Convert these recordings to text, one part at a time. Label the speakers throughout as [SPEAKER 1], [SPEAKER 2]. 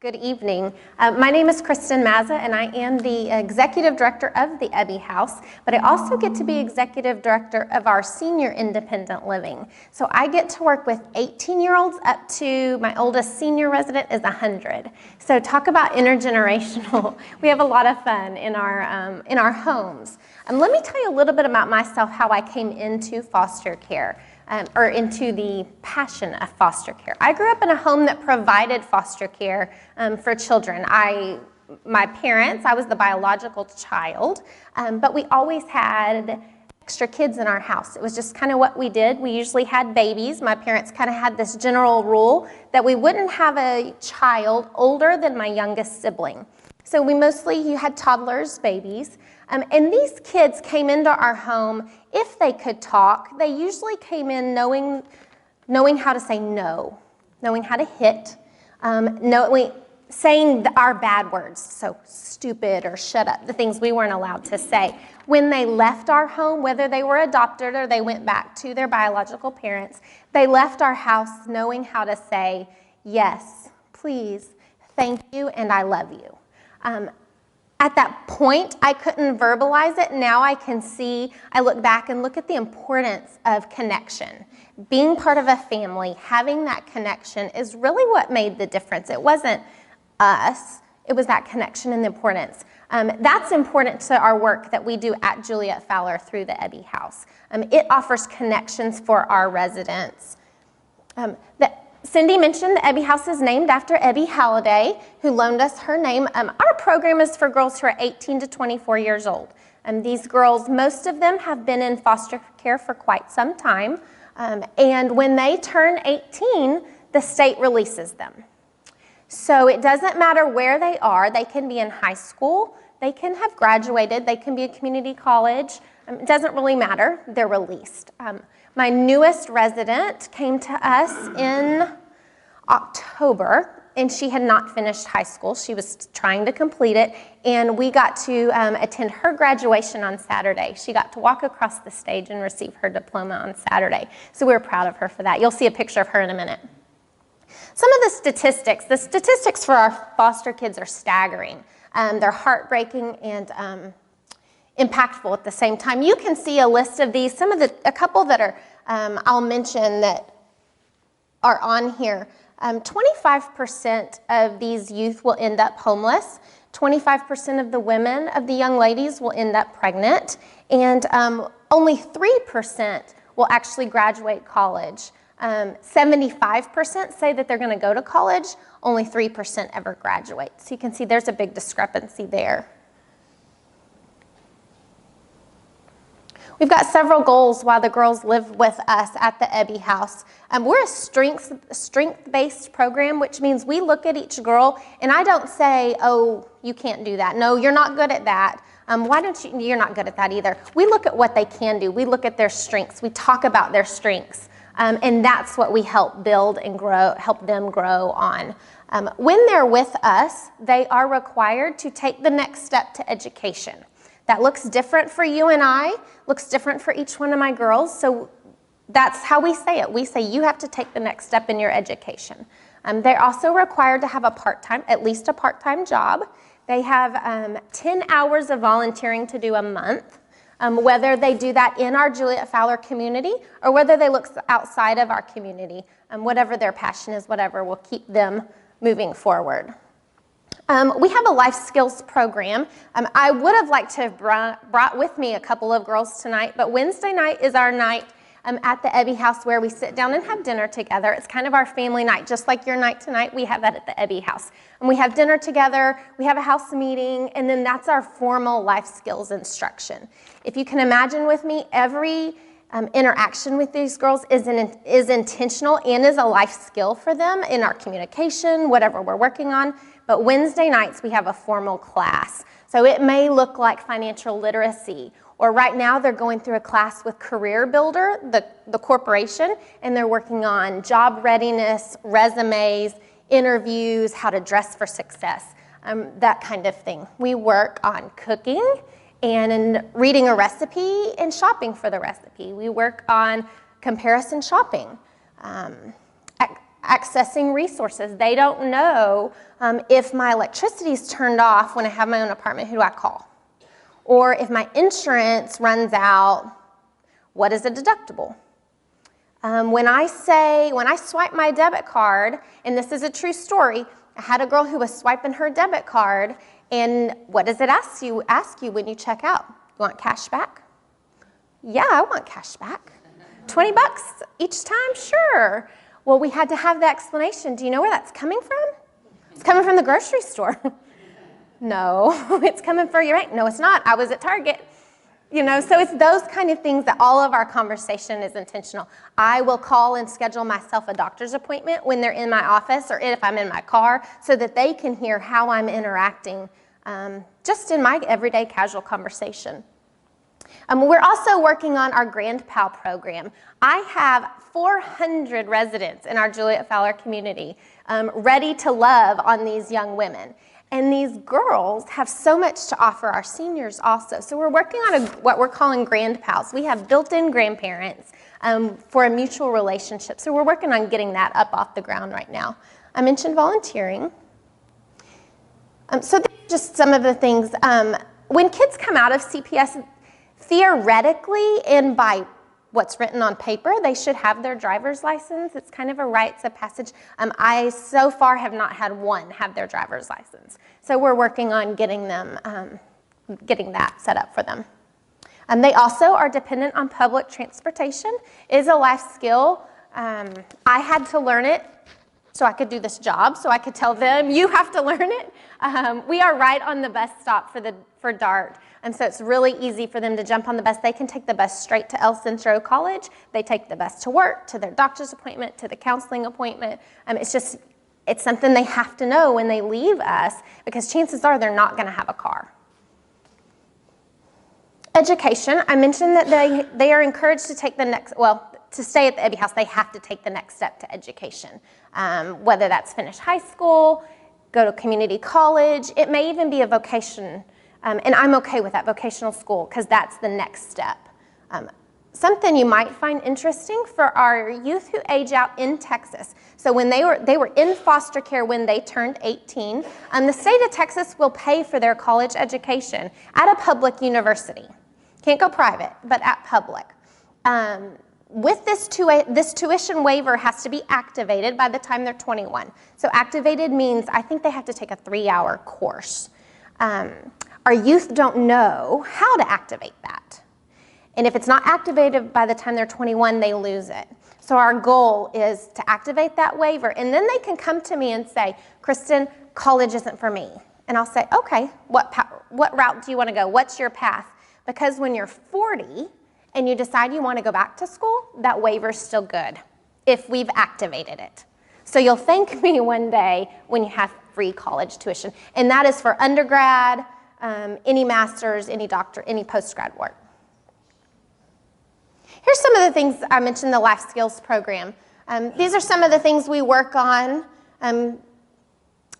[SPEAKER 1] Good evening. My name is Kristen Mazza, and I am the Executive Director of the Ebby House, but I also get to be Executive Director of our Senior Independent Living. So I get to work with 18-year-olds up to my oldest senior resident is 100. So talk about intergenerational. We have a lot of fun in our homes. Let me tell you a little bit about myself, how I came into foster care. Or into the passion of foster care. I grew up in a home that provided foster care for children. My parents, I was the biological child, but we always had extra kids in our house. It was just kind of what we did. We usually had babies. My parents kind of had this general rule that we wouldn't have a child older than my youngest sibling. So you had toddlers, babies, and these kids came into our home. If they could talk, they usually came in knowing how to say no, knowing how to hit, saying our bad words, so stupid or shut up, the things we weren't allowed to say. When they left our home, whether they were adopted or they went back to their biological parents, they left our house knowing how to say yes, please, thank you, and I love you. At that point, I couldn't verbalize it. Now I can see, I look back and look at the importance of connection. Being part of a family, having that connection is really what made the difference. It wasn't us, it was that connection and the importance. That's important to our work that we do at Juliet Fowler through the Ebby House. It offers connections for our residents. Cindy mentioned the Ebby House is named after Ebby Halliday, who loaned us her name. Our program is for girls who are 18 to 24 years old. These girls, most of them have been in foster care for quite some time. And when they turn 18, the state releases them. So it doesn't matter where they are. They can be in high school. They can have graduated. They can be at community college. It doesn't really matter. They're released. My newest resident came to us in October, and she had not finished high school. She was trying to complete it, and we got to attend her graduation on Saturday. She got to walk across the stage and receive her diploma on Saturday, so we were proud of her for that. You'll see a picture of her in a minute. Some of the statistics for our foster kids are staggering. They're heartbreaking and impactful at the same time. You can see a list of these. A couple that are, I'll mention that are on here. 25% of these youth will end up homeless. 25% of the young ladies will end up pregnant, and only 3% will actually graduate college. 75% say that they're going to go to college. Only 3% ever graduate. So you can see there's a big discrepancy there. We've got several goals while the girls live with us at the Ebby House. We're a strength-based program, which means we look at each girl, and I don't say, oh, you can't do that. No, you're not good at that. You're not good at that either. We look at what they can do. We look at their strengths. We talk about their strengths, and that's what we help build and help them grow on. When they're with us, they are required to take the next step to education. That looks different for you and I, looks different for each one of my girls, so that's how we say it. We say you have to take the next step in your education. They're also required to have at least a part-time job. They have 10 hours of volunteering to do a month, whether they do that in our Juliet Fowler community or whether they look outside of our community. Whatever their passion is, whatever will keep them moving forward. We have a life skills program. I would have liked to have brought with me a couple of girls tonight, but Wednesday night is our night at the Ebby House where we sit down and have dinner together. It's kind of our family night, just like your night tonight. We have that at the Ebby House. And we have dinner together, we have a house meeting, and then that's our formal life skills instruction. If you can imagine with me, every interaction with these girls is intentional and is a life skill for them in our communication, whatever we're working on. But Wednesday nights, we have a formal class. So it may look like financial literacy, or right now they're going through a class with Career Builder, the corporation, and they're working on job readiness, resumes, interviews, how to dress for success, that kind of thing. We work on cooking and in reading a recipe and shopping for the recipe. We work on comparison shopping, accessing resources. They don't know if my electricity is turned off when I have my own apartment, who do I call? Or if my insurance runs out, what is a deductible? When I swipe my debit card, and this is a true story, I had a girl who was swiping her debit card, and what does it ask you when you check out? You want cash back? Yeah, I want cash back. $20 each time? Sure. Well, we had to have the explanation. Do you know where that's coming from? It's coming from the grocery store. No, it's coming from your bank. No, it's not. I was at Target. So it's those kind of things that all of our conversation is intentional. I will call and schedule myself a doctor's appointment when they're in my office or if I'm in my car so that they can hear how I'm interacting just in my everyday casual conversation. We're also working on our Grand Pal program. I have 400 residents in our Juliet Fowler community ready to love on these young women. And these girls have so much to offer our seniors also. So we're working on what we're calling Grand Pals. We have built-in grandparents for a mutual relationship. So we're working on getting that up off the ground right now. I mentioned volunteering. So these are just some of the things. When kids come out of CPS, theoretically and by what's written on paper, they should have their driver's license. It's kind of a rites of passage. I so far have not had one have their driver's license. So we're working on getting that set up for them. They also are dependent on public transportation. It is a life skill. I had to learn it so I could do this job, so I could tell them, you have to learn it. We are right on the bus stop for DART. And so it's really easy for them to jump on the bus. They can take the bus straight to El Centro College. They take the bus to work, to their doctor's appointment, to the counseling appointment. It's something they have to know when they leave us because chances are they're not going to have a car. Education, I mentioned that they are encouraged to take the next, to stay at the Ebby House, they have to take the next step to education. Whether that's finish high school, go to community college, it may even be a vocation. And I'm okay with that, vocational school, because that's the next step. Something you might find interesting for our youth who age out in Texas. So when they were in foster care when they turned 18, the state of Texas will pay for their college education at a public university. Can't go private, but at public. With this tuition waiver has to be activated by the time they're 21. So activated means I think they have to take a 3-hour course. Our youth don't know how to activate that. And if it's not activated by the time they're 21, they lose it. So our goal is to activate that waiver, and then they can come to me and say, Kristen, college isn't for me. And I'll say, okay, what route do you want to go? What's your path? Because when you're 40 and you decide you want to go back to school, that waiver's still good if we've activated it. So you'll thank me one day when you have free college tuition. And that is for undergrad, any master's, any doctor, any post-grad work. Here's some of the things I mentioned, the life skills program. These are some of the things we work on.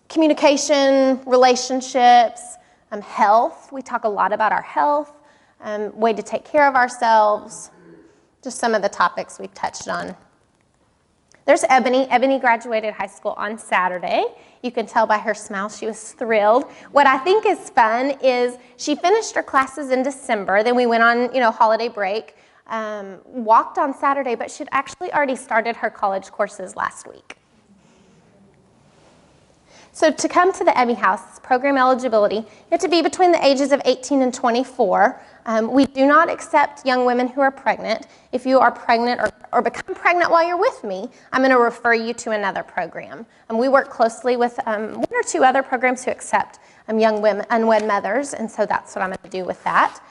[SPEAKER 1] Communication, relationships, health. We talk a lot about our health, way to take care of ourselves. Just some of the topics we've touched on. There's Ebony. Ebony graduated high school on Saturday. You can tell by her smile she was thrilled. What I think is fun is she finished her classes in December. Then we went on, holiday break, walked on Saturday, but she'd actually already started her college courses last week. So to come to the Ebby House, program eligibility, you have to be between the ages of 18 and 24. We do not accept young women who are pregnant. If you are pregnant or become pregnant while you're with me, I'm going to refer you to another program. We work closely with 1 or 2 other programs who accept young women, unwed mothers, and so that's what I'm going to do with that.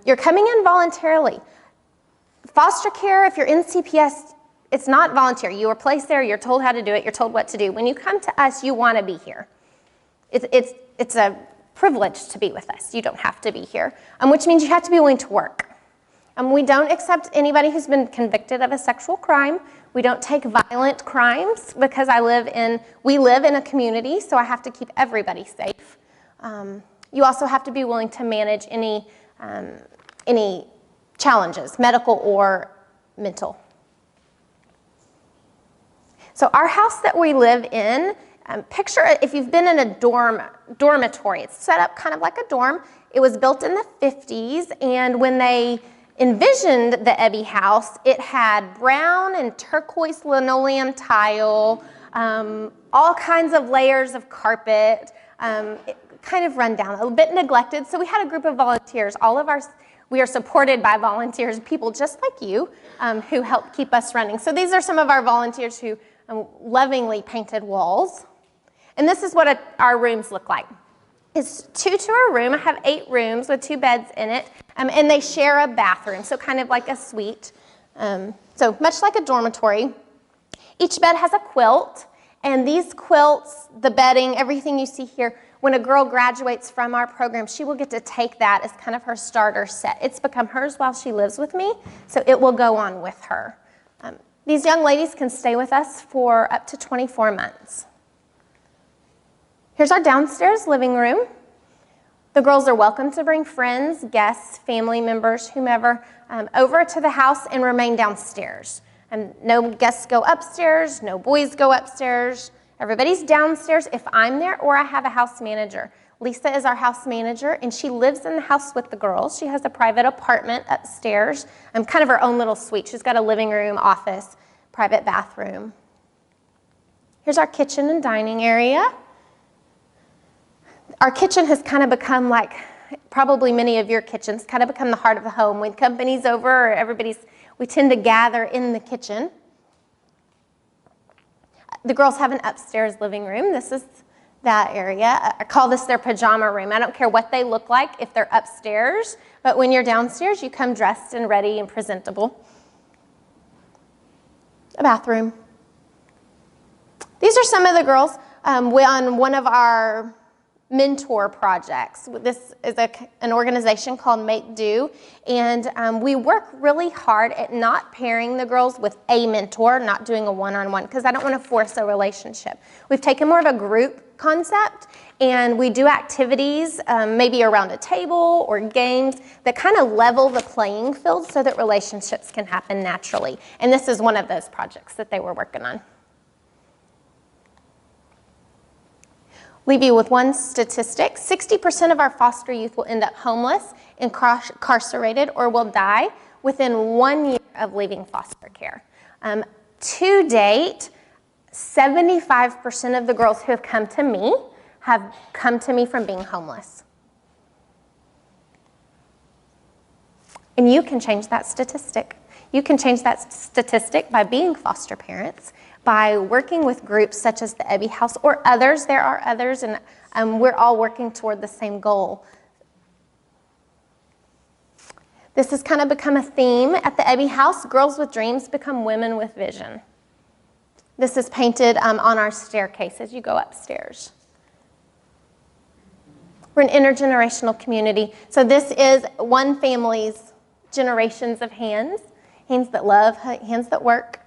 [SPEAKER 1] You're coming in voluntarily. Foster care, if you're in CPS, it's not volunteer. You are placed there, you're told how to do it, you're told what to do. When you come to us, you want to be here. It's a privilege to be with us. You don't have to be here, which means you have to be willing to work. We don't accept anybody who's been convicted of a sexual crime. We don't take violent crimes because we live in a community, so I have to keep everybody safe. You also have to be willing to manage any challenges, medical or mental. So our house that we live in, picture if you've been in a dormitory. It's set up kind of like a dorm. It was built in the 50s, and when they envisioned the Ebby House, it had brown and turquoise linoleum tile, all kinds of layers of carpet, kind of run down, a bit neglected. So we had a group of volunteers. We are supported by volunteers, people just like you, who help keep us running. So these are some of our volunteers who lovingly painted walls. And this is what our rooms look like. It's 2 to a room. I have 8 rooms with 2 beds in it, and they share a bathroom, so kind of like a suite. So much like a dormitory. Each bed has a quilt, and these quilts, the bedding, everything you see here, when a girl graduates from our program, she will get to take that as kind of her starter set. It's become hers while she lives with me, so it will go on with her. These young ladies can stay with us for up to 24 months. Here's our downstairs living room. The girls are welcome to bring friends, guests, family members, whomever, over to the house and remain downstairs. No guests go upstairs, no boys go upstairs. Everybody's downstairs if I'm there or I have a house manager. Lisa is our house manager, and she lives in the house with the girls. She has a private apartment upstairs, kind of her own little suite. She's got a living room, office, private bathroom. Here's our kitchen and dining area. Our kitchen has kind of become like probably many of your kitchens, kind of become the heart of the home. When company's over or we tend to gather in the kitchen. The girls have an upstairs living room. This is that area. I call this their pajama room. I don't care what they look like if they're upstairs, but when you're downstairs, you come dressed and ready and presentable. A bathroom. These are some of the girls on one of our mentor projects. This is an organization called Make Do, and we work really hard at not pairing the girls with a mentor, not doing a one-on-one, because I don't want to force a relationship. We've taken more of a group concept, and we do activities maybe around a table or games that kind of level the playing field so that relationships can happen naturally. And this is one of those projects that they were working on. Leave you with one statistic. 60% of our foster youth will end up homeless, incarcerated, or will die within 1 year of leaving foster care. To date, 75% of the girls who have come to me from being homeless. And you can change that statistic. You can change that statistic by being foster parents, by working with groups such as the Ebby House or others. There are others, and we're all working toward the same goal. This has kind of become a theme at the Ebby House. Girls with dreams become women with vision. This is painted on our staircase as you go upstairs. We're an intergenerational community. So this is one family's generations of hands that love, hands that work.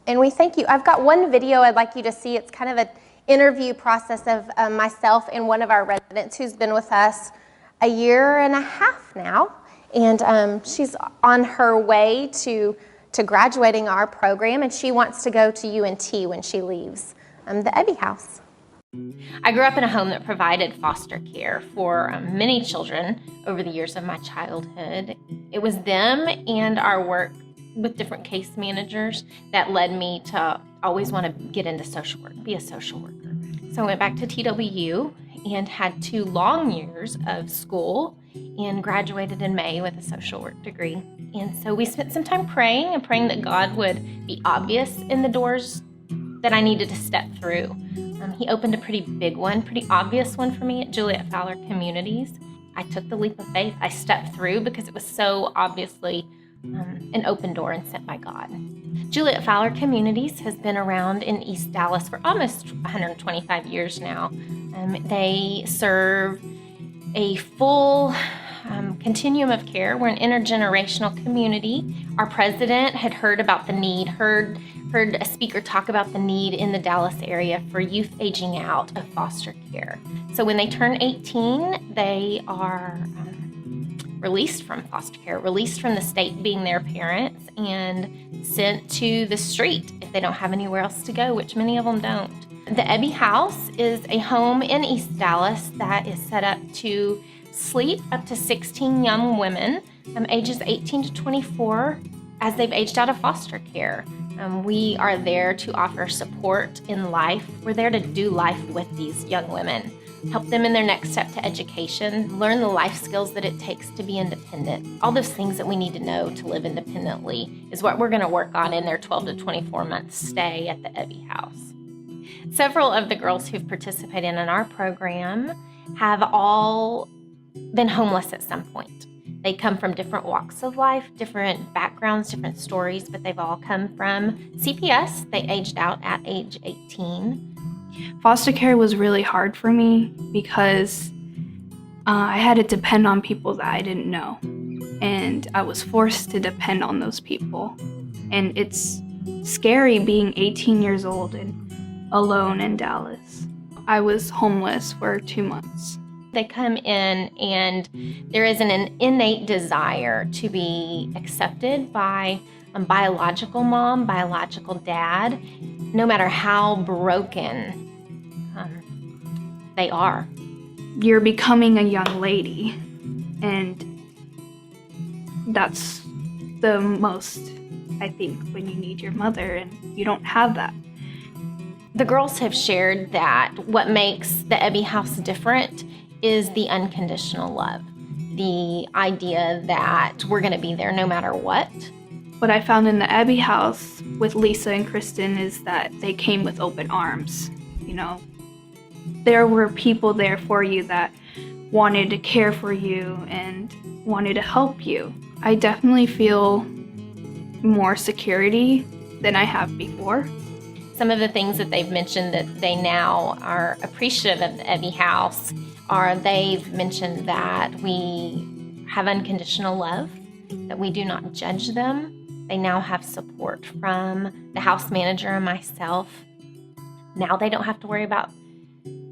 [SPEAKER 1] And we thank you. I've got one video I'd like you to see. It's kind of an interview process of myself and one of our residents who's been with us a year and a half now. And she's on her way to graduating our program, and she wants to go to UNT when she leaves the Ebby House.
[SPEAKER 2] I grew up in a home that provided foster care for many children over the years of my childhood. It was them and our work with different case managers that led me to always want to get into social work, be a social worker. So I went back to TWU and had 2 long years of school and graduated in May with a social work degree. And so we spent some time praying that God would be obvious in the doors that I needed to step through. He opened a pretty big one, pretty obvious one for me at Juliet Fowler Communities. I took the leap of faith. I stepped through because it was so obviously an open door and sent by God. Juliet Fowler Communities has been around in East Dallas for almost 125 years now. They serve a full continuum of care. We're an intergenerational community. Our president had heard about the need, heard a speaker talk about the need in the Dallas area for youth aging out of foster care. So when they turn 18, they are released from foster care, released from the state being their parents, and sent to the street if they don't have anywhere else to go, which many of them don't. The Ebby House is a home in East Dallas that is set up to sleep up to 16 young women, ages 18 to 24, as they've aged out of foster care. We are there to offer support in life. We're there to do life with these young women, help them in their next step to education, learn the life skills that it takes to be independent. All those things that we need to know to live independently is what we're going to work on in their 12 to 24 month stay at the Ebby House. Several of the girls who've participated in our program have all been homeless at some point. They come from different walks of life, different backgrounds, different stories, but they've all come from CPS. They aged out at age 18.
[SPEAKER 3] Foster care was really hard for me because I had to depend on people that I didn't know, and I was forced to depend on those people. And it's scary being 18 years old and alone in Dallas. I was homeless for 2 months.
[SPEAKER 2] They come in and there is an innate desire to be accepted by a biological mom, biological dad, no matter how broken they are.
[SPEAKER 3] You're becoming a young lady, and that's the most, I think, when you need your mother, and you don't have that.
[SPEAKER 2] The girls have shared that what makes the Ebby House different is the unconditional love, the idea that we're going to be there no matter what.
[SPEAKER 3] What I found in the Ebby House with Lisa and Kristen is that they came with open arms. You know, there were people there for you that wanted to care for you and wanted to help you. I definitely feel more security than I have before.
[SPEAKER 2] Some of the things that they've mentioned that they now are appreciative of the Ebby House are they've mentioned that we have unconditional love, that we do not judge them. They now have support from the house manager and myself. Now they don't have to worry about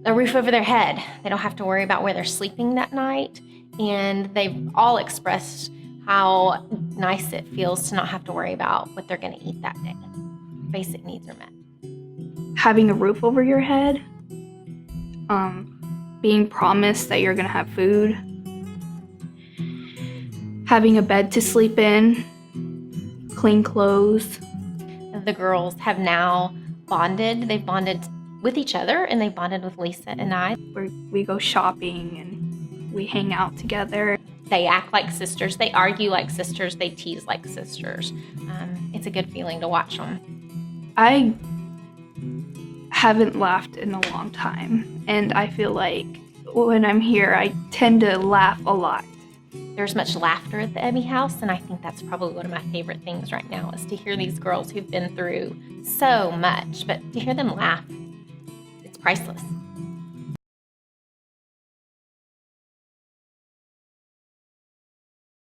[SPEAKER 2] a roof over their head. They don't have to worry about where they're sleeping that night. And they've all expressed how nice it feels to not have to worry about what they're going to eat that day. Basic needs are met.
[SPEAKER 3] Having a roof over your head, being promised that you're going to have food, having a bed to sleep in, clean clothes.
[SPEAKER 2] The girls have now bonded. They've bonded with each other, and they've bonded with Lisa and I.
[SPEAKER 3] We go shopping and we hang out together.
[SPEAKER 2] They act like sisters. They argue like sisters. They tease like sisters. It's a good feeling to watch them.
[SPEAKER 3] I haven't laughed in a long time, and I feel like when I'm here, I tend to laugh a lot.
[SPEAKER 2] There's much laughter at the Ebby House, and I think that's probably one of my favorite things right now is to hear these girls who've been through so much, but to hear them laugh, it's priceless.